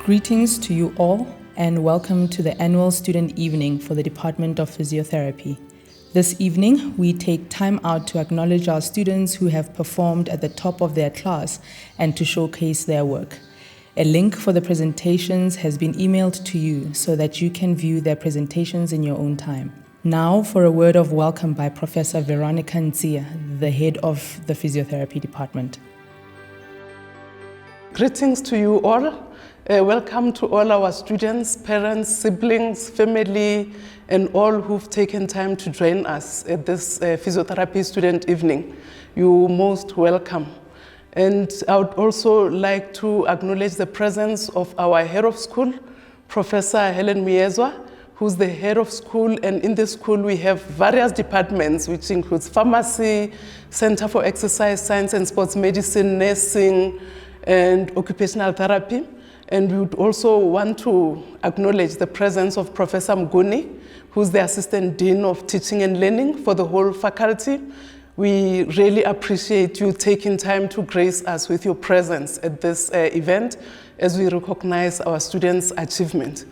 Greetings to you all and welcome to the annual student evening for the Department of Physiotherapy. This evening, we take time out to acknowledge our students who have performed at the top of their class and to showcase their work. A link for the presentations has been emailed to you so that you can view their presentations in your own time. Now for a word of welcome by Professor Veronica Nzia, the head of the Physiotherapy Department. Greetings to you all. Welcome to all our students, parents, siblings, family, and all who've taken time to join us at this physiotherapy student evening. You're most welcome. And I would also like to acknowledge the presence of our head of school, Professor Helen Miezwa, who's the head of school, and in the school we have various departments, which includes pharmacy, Center for Exercise Science and Sports Medicine, nursing, and occupational therapy. And we would also want to acknowledge the presence of Professor Mguni, who's the Assistant Dean of Teaching and Learning for the whole faculty. We really appreciate you taking time to grace us with your presence at this event as we recognize our students' achievement.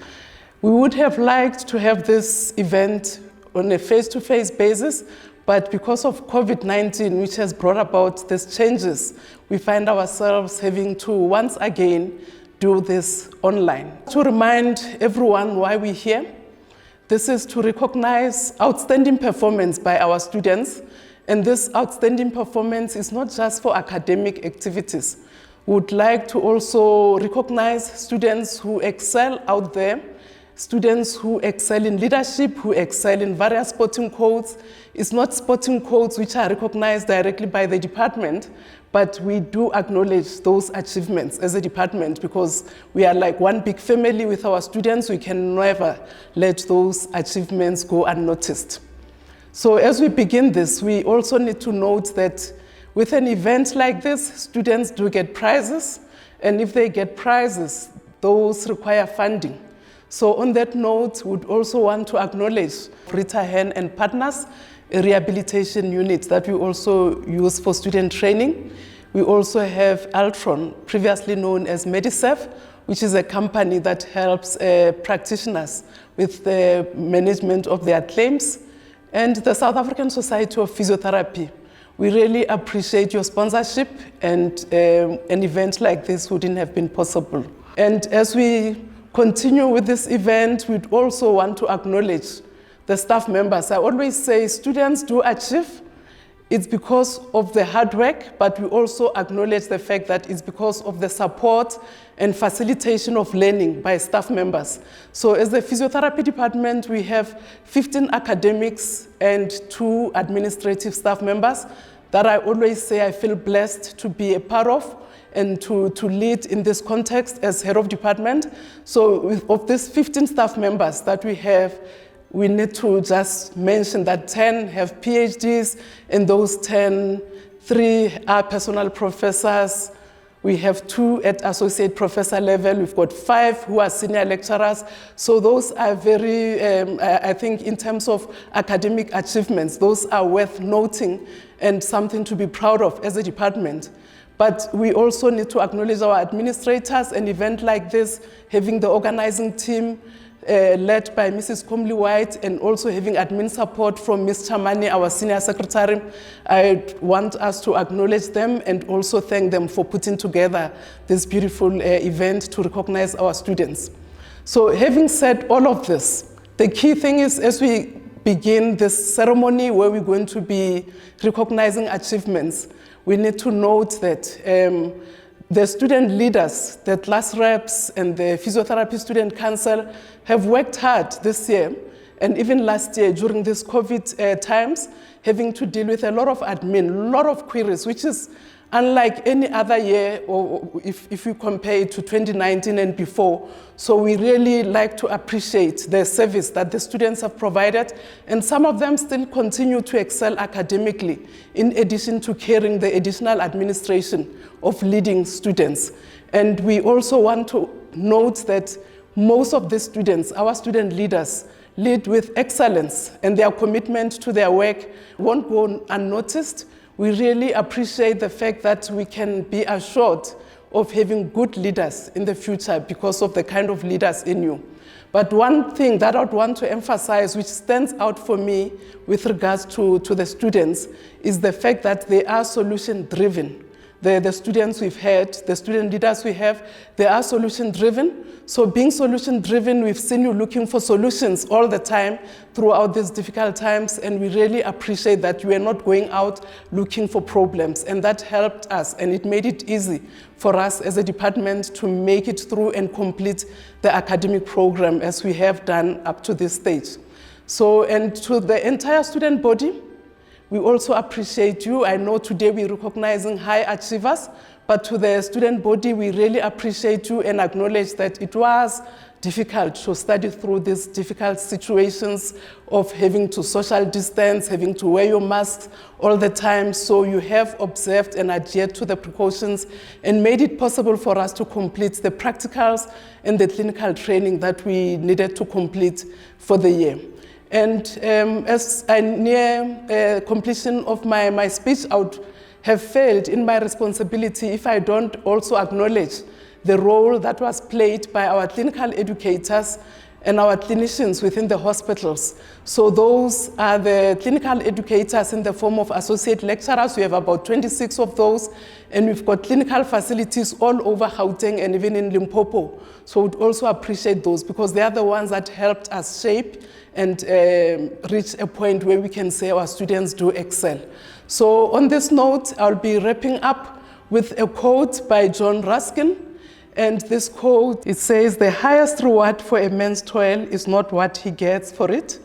We would have liked to have this event on a face-to-face basis, but because of COVID-19, which has brought about these changes, we find ourselves having to once again do this online. To remind everyone why we're here, this is to recognize outstanding performance by our students, and this outstanding performance is not just for academic activities. We would like to also recognize students who excel out there, students who excel in leadership, who excel in various sporting codes. It's not sporting codes which are recognized directly by the department, but we do acknowledge those achievements as a department because we are like one big family with our students. We can never let those achievements go unnoticed. So as we begin this, we also need to note that with an event like this, students do get prizes, and if they get prizes, those require funding. So on that note, we'd also want to acknowledge Rita Hen and Partners, a rehabilitation unit that we also use for student training. We also have Altron, previously known as Medisef, which is a company that helps practitioners with the management of their claims, and the South African Society of Physiotherapy. We really appreciate your sponsorship, and an event like this wouldn't have been possible. And as we continue with this event, we'd also want to acknowledge the staff members. I always say students do achieve. It's because of the hard work, but we also acknowledge the fact that it's because of the support and facilitation of learning by staff members. So as the physiotherapy department, we have 15 academics and 2 administrative staff members that I always say I feel blessed to be a part of and to lead in this context as head of department. So of these 15 staff members that we have, we need to just mention that 10 have PhDs, and those 10, 3 are personal professors. We have 2 at associate professor level. We've got 5 who are senior lecturers. So those are very, I think in terms of academic achievements, those are worth noting and something to be proud of as a department. But we also need to acknowledge our administrators. An event like this, having the organizing team led by Mrs. Comley White, and also having admin support from Ms. Chamani, our senior secretary. I want us to acknowledge them and also thank them for putting together this beautiful event to recognize our students. So having said all of this, the key thing is as we begin this ceremony where we're going to be recognizing achievements, we need to note that the student leaders, the class reps, and the Physiotherapy Student Council have worked hard this year, and even last year during these COVID times, having to deal with a lot of admin, a lot of queries, which is unlike any other year, or if you compare it to 2019 and before. So we really like to appreciate the service that the students have provided, and some of them still continue to excel academically, in addition to carrying the additional administration of leading students. And we also want to note that most of the students, our student leaders, lead with excellence, and their commitment to their work won't go unnoticed. We really appreciate the fact that we can be assured of having good leaders in the future because of the kind of leaders in you. But one thing that I would want to emphasize, which stands out for me with regards to the students, is the fact that they are solution-driven. The students we've had, the student leaders we have, they are solution-driven. So being solution-driven, we've seen you looking for solutions all the time throughout these difficult times, and we really appreciate that you are not going out looking for problems, and that helped us, and it made it easy for us as a department to make it through and complete the academic program as we have done up to this stage. So, and to the entire student body, we also appreciate you. I know today we're recognizing high achievers, but to the student body, we really appreciate you and acknowledge that it was difficult to study through these difficult situations of having to social distance, having to wear your masks all the time. So you have observed and adhered to the precautions and made it possible for us to complete the practicals and the clinical training that we needed to complete for the year. And as I near completion of my speech, I would have failed in my responsibility if I don't also acknowledge the role that was played by our clinical educators and our clinicians within the hospitals. So those are the clinical educators in the form of associate lecturers. We have about 26 of those, and we've got clinical facilities all over Gauteng and even in Limpopo. So we'd also appreciate those because they are the ones that helped us shape and reach a point where we can say our students do excel. So on this note, I'll be wrapping up with a quote by John Ruskin. And this quote, it says, "The highest reward for a man's toil is not what he gets for it,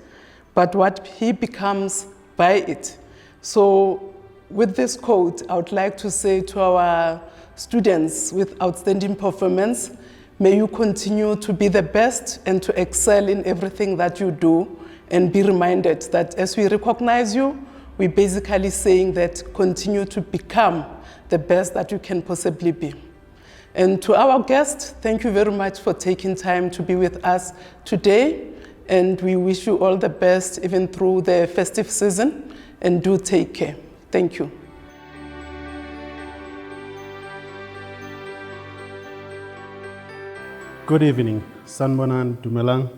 but what he becomes by it." So with this quote, I would like to say to our students with outstanding performance, may you continue to be the best and to excel in everything that you do, and be reminded that as we recognize you, we're basically saying that continue to become the best that you can possibly be. And to our guests, thank you very much for taking time to be with us today. And we wish you all the best even through the festive season, and do take care. Thank you. Good evening, Sanbonan Dumelang.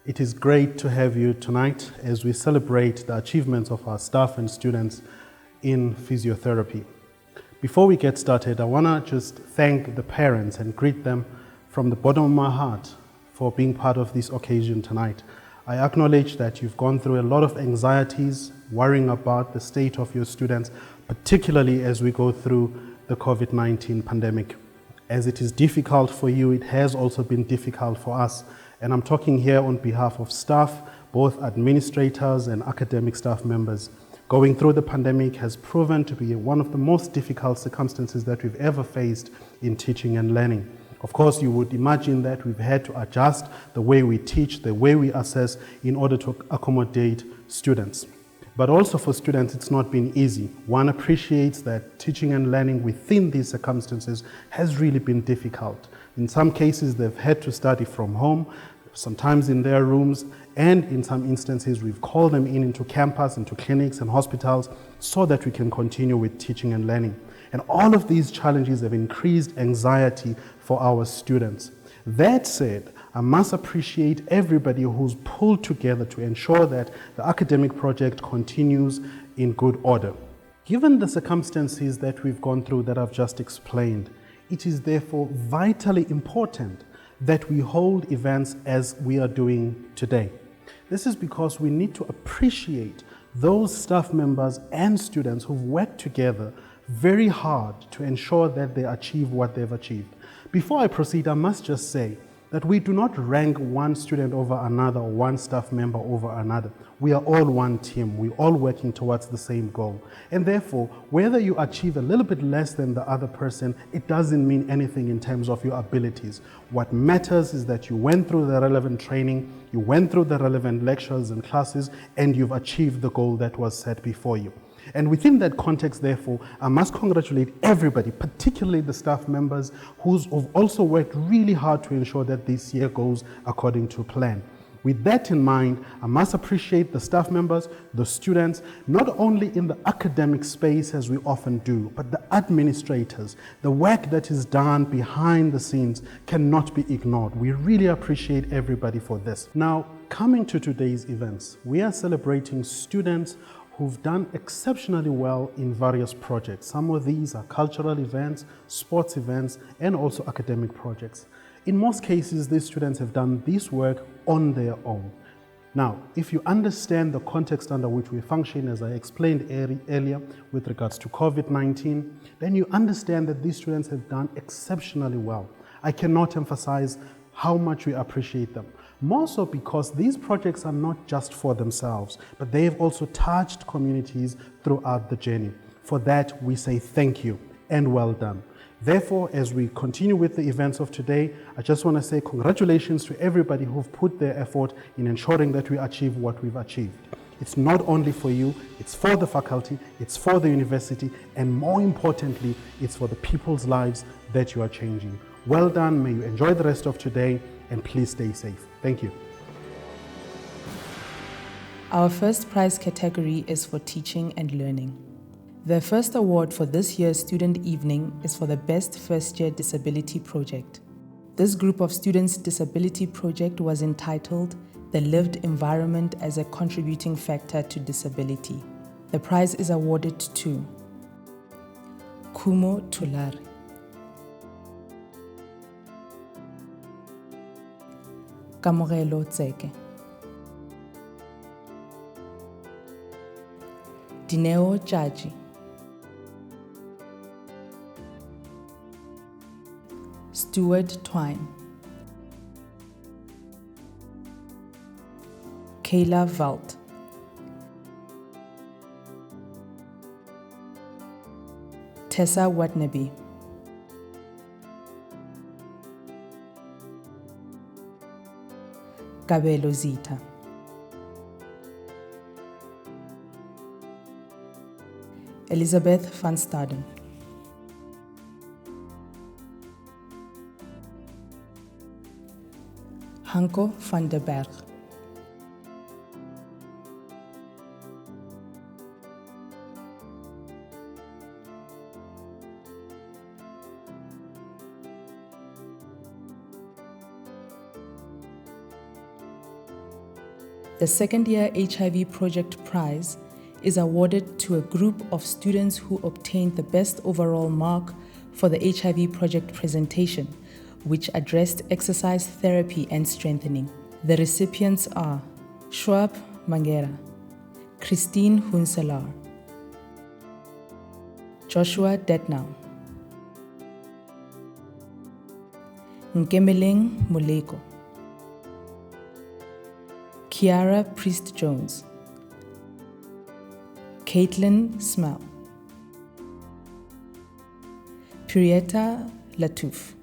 It is great to have you tonight as we celebrate the achievements of our staff and students in physiotherapy. Before we get started, I want to just thank the parents and greet them from the bottom of my heart for being part of this occasion tonight. I acknowledge that you've gone through a lot of anxieties, worrying about the state of your students, particularly as we go through the COVID-19 pandemic. As it is difficult for you, it has also been difficult for us. And I'm talking here on behalf of staff, both administrators and academic staff members. Going through the pandemic has proven to be one of the most difficult circumstances that we've ever faced in teaching and learning. Of course, you would imagine that we've had to adjust the way we teach, the way we assess in order to accommodate students. But also for students, it's not been easy. One appreciates that teaching and learning within these circumstances has really been difficult. In some cases, they've had to study from home, sometimes in their rooms, and in some instances, we've called them into campus, into clinics and hospitals so that we can continue with teaching and learning. And all of these challenges have increased anxiety for our students. That said, I must appreciate everybody who's pulled together to ensure that the academic project continues in good order. Given the circumstances that we've gone through that I've just explained, it is therefore vitally important that we hold events as we are doing today. This is because we need to appreciate those staff members and students who've worked together very hard to ensure that they achieve what they've achieved. Before I proceed, I must just say that we do not rank one student over another or one staff member over another. We are all one team. We're all working towards the same goal. And therefore, whether you achieve a little bit less than the other person, it doesn't mean anything in terms of your abilities. What matters is that you went through the relevant training, you went through the relevant lectures and classes, and you've achieved the goal that was set before you. And within that context, therefore, I must congratulate everybody, particularly the staff members who've also worked really hard to ensure that this year goes according to plan. With that in mind, I must appreciate the staff members, the students, not only in the academic space as we often do, but the administrators. The work that is done behind the scenes cannot be ignored. We really appreciate everybody for this. Now, coming to today's events, we are celebrating students who've done exceptionally well in various projects. Some of these are cultural events, sports events, and also academic projects. In most cases, these students have done this work on their own. Now, if you understand the context under which we function, as I explained earlier with regards to COVID-19, then you understand that these students have done exceptionally well. I cannot emphasize how much we appreciate them. More so because these projects are not just for themselves, but they have also touched communities throughout the journey. For that, we say thank you and well done. Therefore, as we continue with the events of today, I just want to say congratulations to everybody who've put their effort in ensuring that we achieve what we've achieved. It's not only for you, it's for the faculty, it's for the university, and more importantly, it's for the people's lives that you are changing. Well done, may you enjoy the rest of today, and please stay safe. Thank you. Our first prize category is for teaching and learning. The first award for this year's student evening is for the Best First Year Disability Project. This group of students' disability project was entitled The Lived Environment as a Contributing Factor to Disability. The prize is awarded to Kumo Tulare, Kamogelo Tseke, Dineo Jaji, Stuart Twine, Kayla Valt, Tessa Watnabe, Kabelo Zita, Elizabeth van Staden, Hanko van der Berg, The second year HIV Project Prize is awarded to a group of students who obtained the best overall mark for the HIV Project presentation, which addressed exercise therapy and strengthening. The recipients are Schwab Mangera, Christine Hunselar, Joshua Detnau, Nkemeleng Muleko, Kiara Priest-Jones, Caitlin Smell, Purieta Latouf,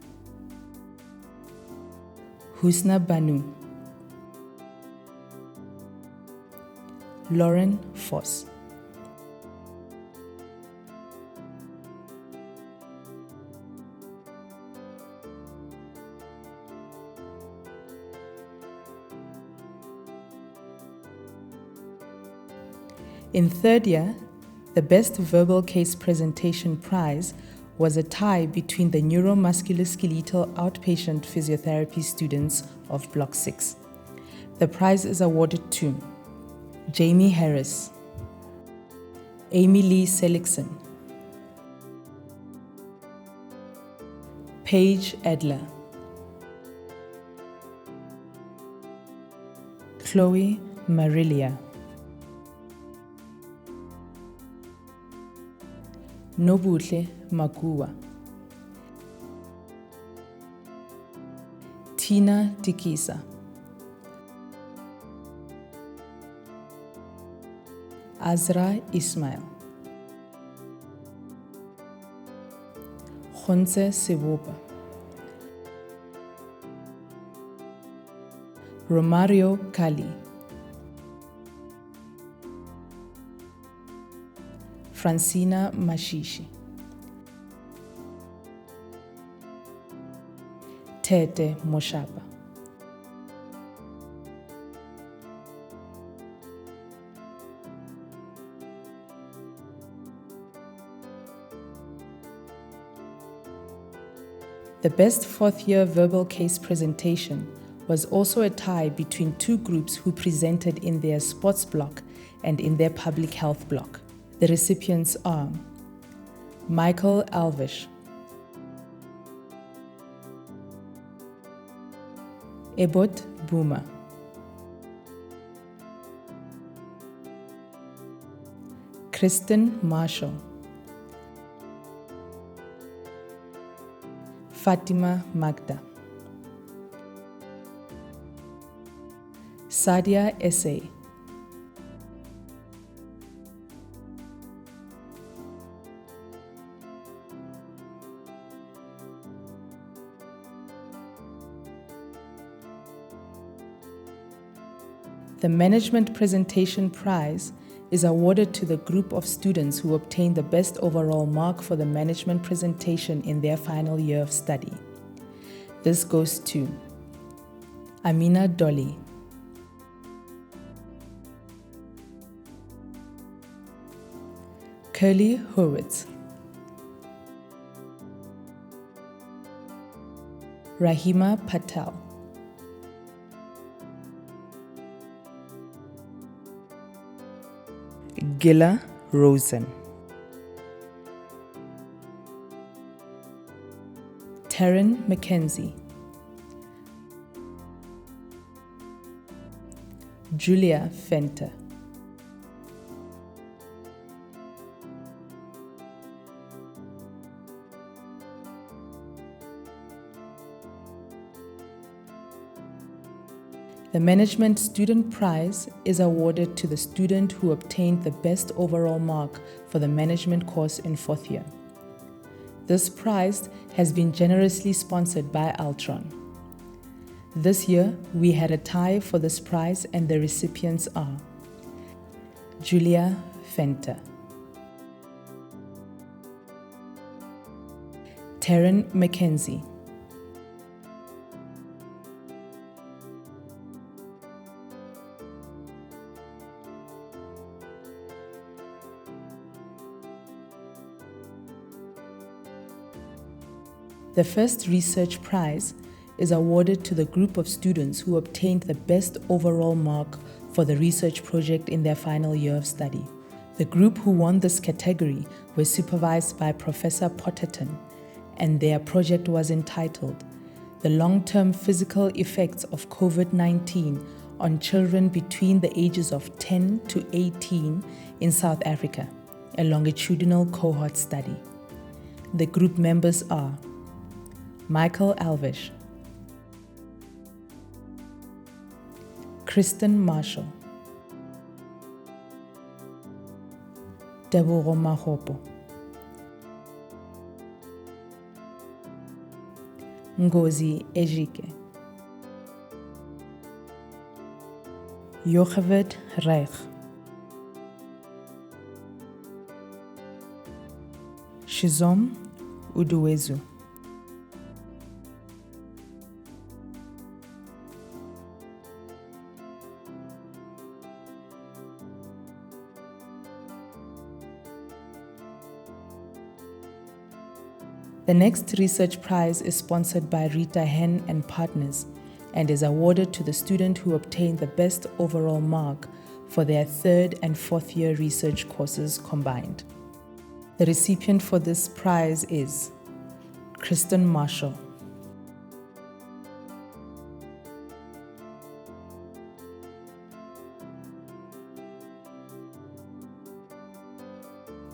Husna Banu, Lauren Foss. In third year, the Best Verbal Case Presentation Prize was a tie between the neuromusculoskeletal outpatient physiotherapy students of Block 6. The prize is awarded to Jamie Harris, Amy Lee Seligson, Paige Edler, Chloe Marilia, Nobuhle Magua, Tina Tikisa, Azra Ismail, Khonse Sebopa, Romario Kali, Francina Mashishi, Tete Moshapa, The best fourth-year verbal case presentation was also a tie between two groups who presented in their sports block and in their public health block. The recipients are Michael Alvish, Ebot Buma, Kristen Marshall, Fatima Magda, Sadia Essay, The Management Presentation Prize is awarded to the group of students who obtained the best overall mark for the management presentation in their final year of study. This goes to Amina Dolly, Curly Hurwitz, Rahima Patel, Gilla Rosen, Taryn McKenzie, Julia Fenter, The Management Student Prize is awarded to the student who obtained the best overall mark for the management course in fourth year. This prize has been generously sponsored by Altron. This year, we had a tie for this prize and the recipients are Julia Fenter, Taryn McKenzie, The first research prize is awarded to the group of students who obtained the best overall mark for the research project in their final year of study. The group who won this category was supervised by Professor Potterton, and their project was entitled The Long-Term Physical Effects of COVID-19 on Children Between the Ages of 10 to 18 in South Africa, a longitudinal cohort study. The group members are Michael Alvish, Kristen Marshall, Deborah Mahopo, Ngozi Ejike, Jocheved Reich, Shizom Uduwezu, The next research prize is sponsored by Rita Hen and Partners and is awarded to the student who obtained the best overall mark for their third and fourth year research courses combined. The recipient for this prize is Kristen Marshall.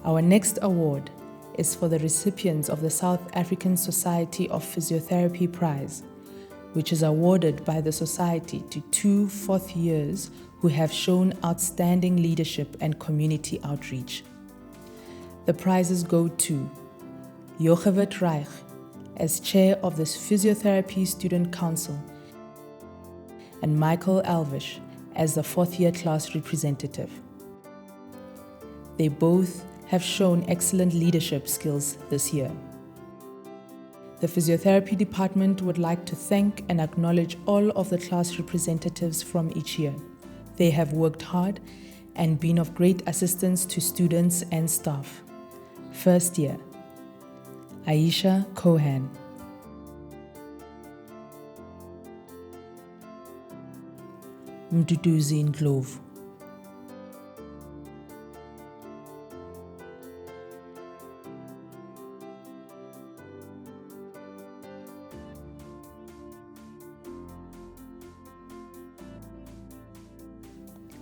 Our next award is for the recipients of the South African Society of Physiotherapy Prize, which is awarded by the Society to 2 fourth years who have shown outstanding leadership and community outreach. The prizes go to Jocheved Reich as Chair of the Physiotherapy Student Council and Michael Alvish as the fourth year class representative. They both have shown excellent leadership skills this year. The Physiotherapy Department would like to thank and acknowledge all of the class representatives from each year. They have worked hard and been of great assistance to students and staff. First year, Aisha Cohan, Mduduzi Ndlovu.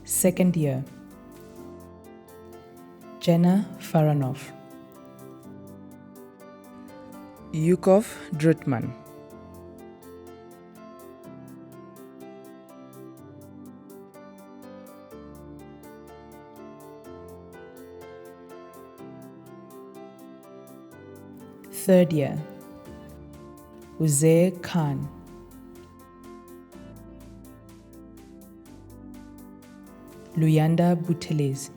Second year, Jenna Faranov, Yukov Drutman, third year, Uzair Khan, Luyanda Buthelezi,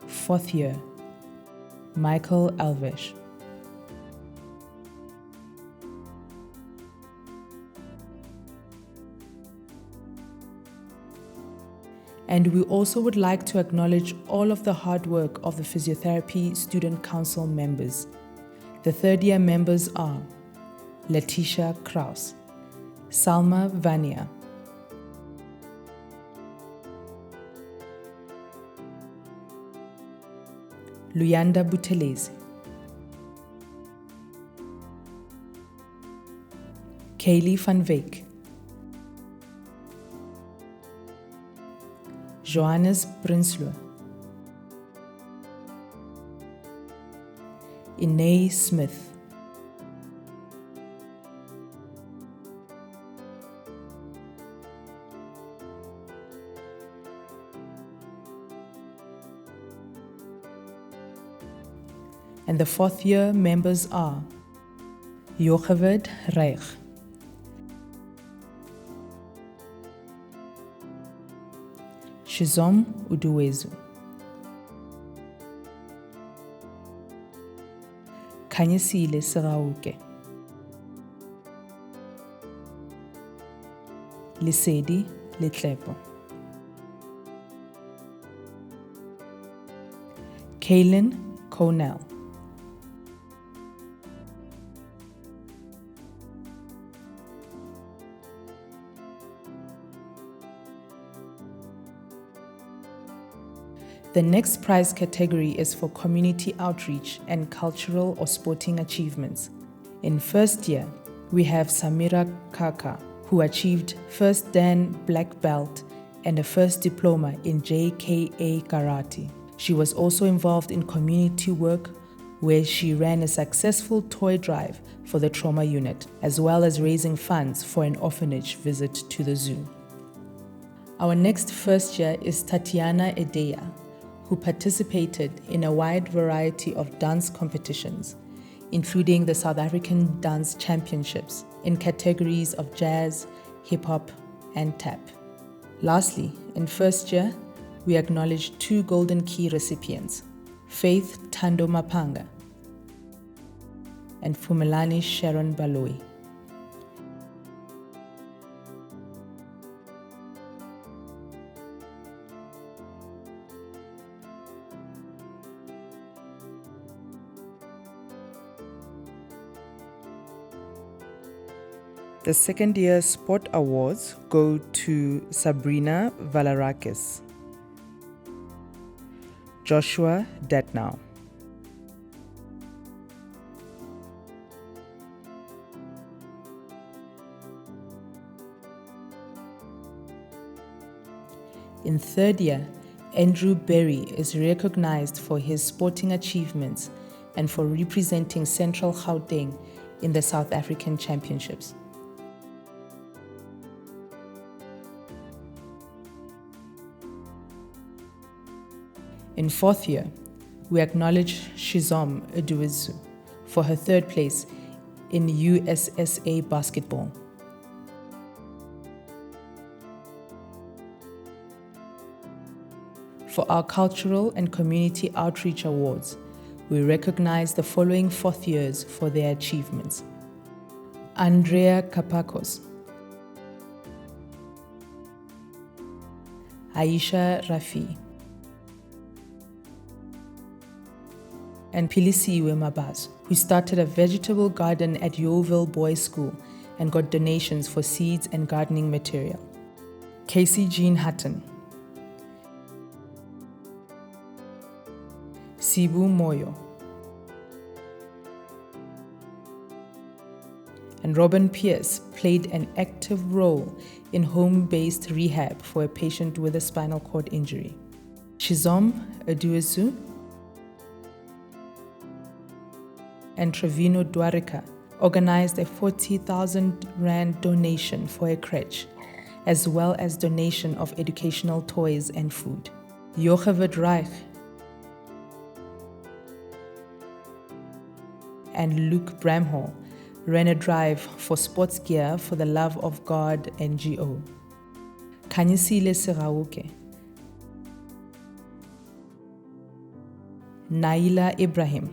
fourth year, Michael Alves, and we also would like to acknowledge all of the hard work of the Physiotherapy Student Council members. The third year members are Letitia Kraus, Salma Vania, Luyanda Buthelezi, Kaylee van Wyk, Johannes Prinsloo, Inay Smith, and the fourth year members are Jocheved Reich, Shizom Uduwezu, Kanyesile Serauke, Lesedi Letlepo, Kaylin Cornell, The next prize category is for community outreach and cultural or sporting achievements. In first year, we have Samira Kaka, who achieved first Dan black belt and a first diploma in JKA Karate. She was also involved in community work where she ran a successful toy drive for the trauma unit, as well as raising funds for an orphanage visit to the zoo. Our next first year is Tatiana Edeya, who participated in a wide variety of dance competitions, including the South African Dance Championships in categories of jazz, hip-hop, and tap. Lastly, in first year, we acknowledge 2 Golden Key recipients, Faith Tando Mapanga and Fumelani Sharon Baloi. The second year sport awards go to Sabrina Valarakis, Joshua Detnow, in third year, Andrew Berry is recognized for his sporting achievements and for representing Central Gauteng in the South African Championships. In fourth year, we acknowledge Shizom Uduwezu for her third place in USSA basketball. For our cultural and community outreach awards, we recognize the following fourth years for their achievements. Andrea Kapakos, Aisha Rafi, and Pilisiwe Mabaz, who started a vegetable garden at Yeovil Boys School and got donations for seeds and gardening material. Casey Jean Hutton, Sibu Moyo, and Robin Pierce played an active role in home-based rehab for a patient with a spinal cord injury. Shizom Aduesu and Trevino Dwarika organized a 40,000 Rand donation for a crèche, as well as donation of educational toys and food. Jochevid Reich and Luke Bramhall ran a drive for sports gear for the Love of God NGO. Kanyisile Serauke, Naila Ibrahim,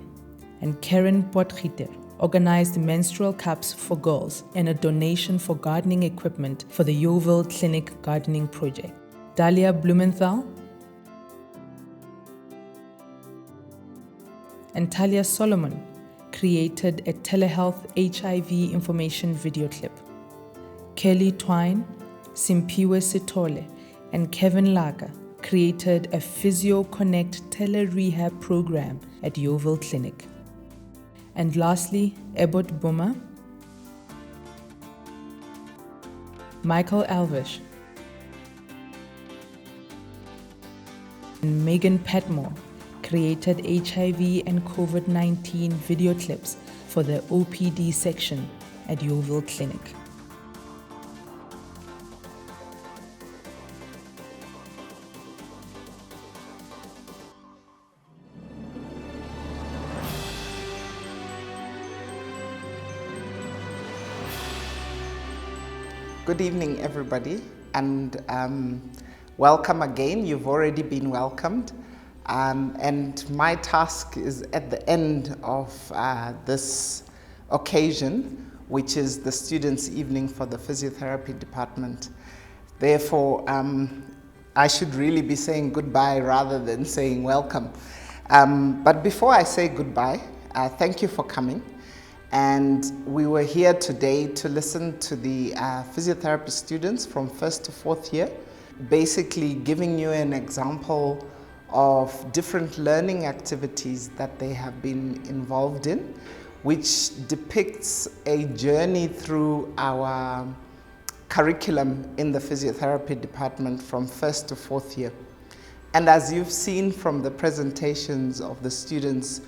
and Karen Potgieter organized menstrual cups for girls and a donation for gardening equipment for the Yeovil Clinic Gardening Project. Dalia Blumenthal and Talia Solomon created a telehealth HIV information video clip. Kelly Twine, Simpiwe Sitole, and Kevin Lager created a Physio Connect tele-rehab program at Yeovil Clinic. And lastly, Ebot Buma, Michael Alvish, and Megan Petmore created HIV and COVID-19 video clips for the OPD section at Yeovil Clinic. Good evening, everybody, and welcome again. You've already been welcomed. And my task is at the end of this occasion, which is the Students' Evening for the Physiotherapy Department. Therefore, I should really be saying goodbye rather than saying welcome. But before I say goodbye, thank you for coming. And we were here today to listen to the physiotherapy students from 1st to 4th year, basically giving you an example of different learning activities that they have been involved in, which depicts a journey through our curriculum in the physiotherapy department from 1st to 4th year. And as you've seen from the presentations of the students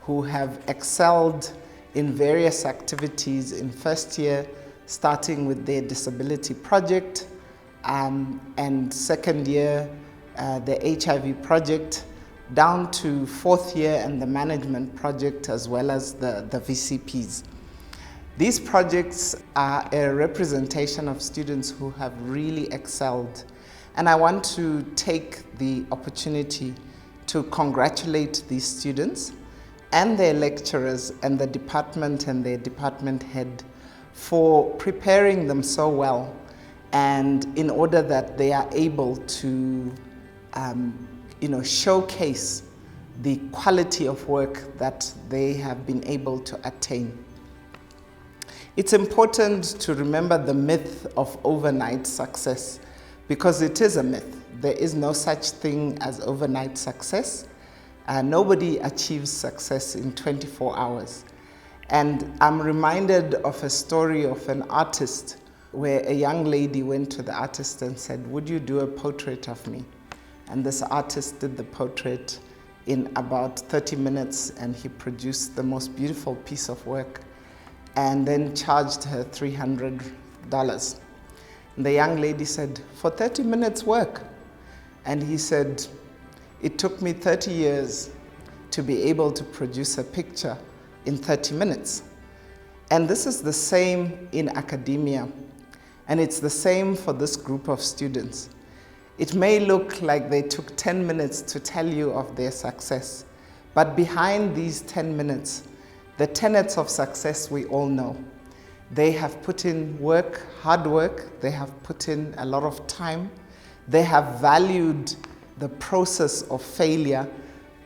who have excelled in various activities in 1st year, starting with their disability project, and 2nd year, the HIV project, down to 4th year and the management project, as well as the VCPs. These projects are a representation of students who have really excelled. And I want to take the opportunity to congratulate these students and their lecturers and the department and their department head for preparing them so well, and in order that they are able to showcase the quality of work that they have been able to attain. It's important to remember the myth of overnight success, because it is a myth. There is no such thing as overnight success. Nobody achieves success in 24 hours. And I'm reminded of a story of an artist where a young lady went to the artist and said, "Would you do a portrait of me?" And this artist did the portrait in about 30 minutes, and he produced the most beautiful piece of work and then charged her $300. And the young lady said, "For 30 minutes work?" And he said, "It took me 30 years to be able to produce a picture in 30 minutes. And this is the same in academia. And it's the same for this group of students. It may look like they took 10 minutes to tell you of their success, but behind these 10 minutes, the tenets of success we all know. They have put in work, hard work, they have put in a lot of time, They have valued the process of failure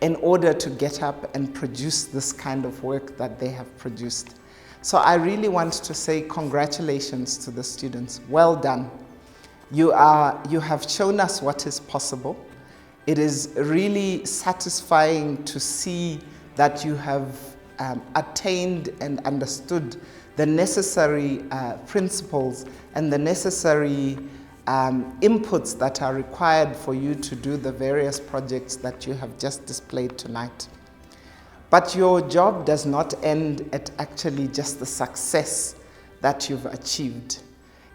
in order to get up and produce this kind of work that they have produced. So I really want to say congratulations to the students. Well done. You have shown us what is possible. It is really satisfying to see that you have attained and understood the necessary principles and the necessary inputs that are required for you to do the various projects that you have just displayed tonight. But your job does not end at actually just the success that you've achieved.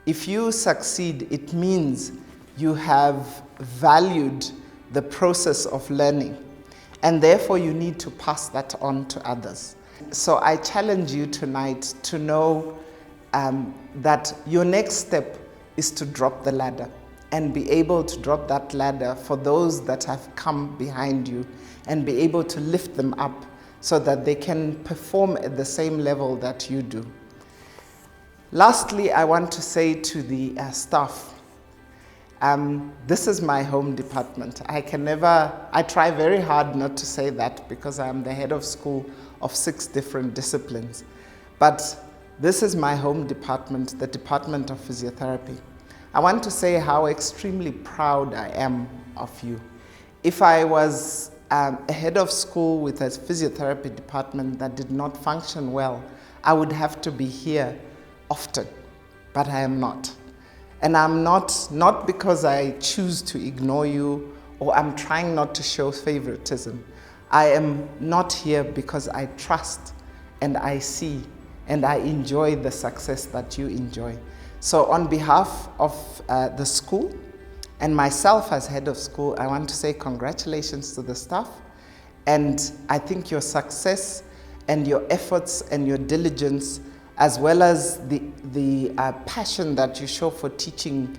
If you succeed, it means you have valued the process of learning, and therefore you need to pass that on to others. So I challenge you tonight to know that your next step is to drop the ladder and be able to drop that ladder for those that have come behind you and be able to lift them up so that they can perform at the same level that you do. Lastly, I want to say to the staff, this is my home department. I try very hard not to say that because I'm the head of school of 6 different disciplines. But this is my home department, the Department of Physiotherapy. I want to say how extremely proud I am of you. If I was a head of school with a physiotherapy department that did not function well, I would have to be here often, but I am not. And I'm not because I choose to ignore you or I'm trying not to show favoritism. I am not here because I trust and I see and I enjoy the success that you enjoy. So on behalf of the school and myself as head of school, I want to say congratulations to the staff. And I think your success and your efforts and your diligence, as well as the passion that you show for teaching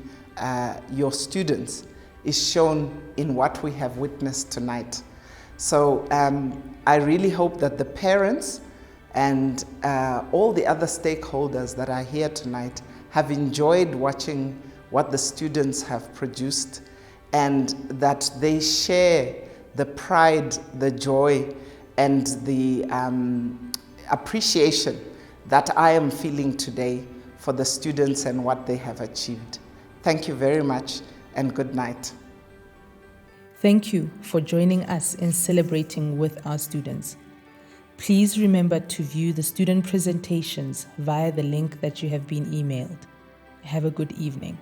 your students, is shown in what we have witnessed tonight. So I really hope that the parents and all the other stakeholders that are here tonight have enjoyed watching what the students have produced, and that they share the pride, the joy, and the appreciation that I am feeling today for the students and what they have achieved. Thank you very much, and good night. Thank you for joining us in celebrating with our students. Please remember to view the student presentations via the link that you have been emailed. Have a good evening.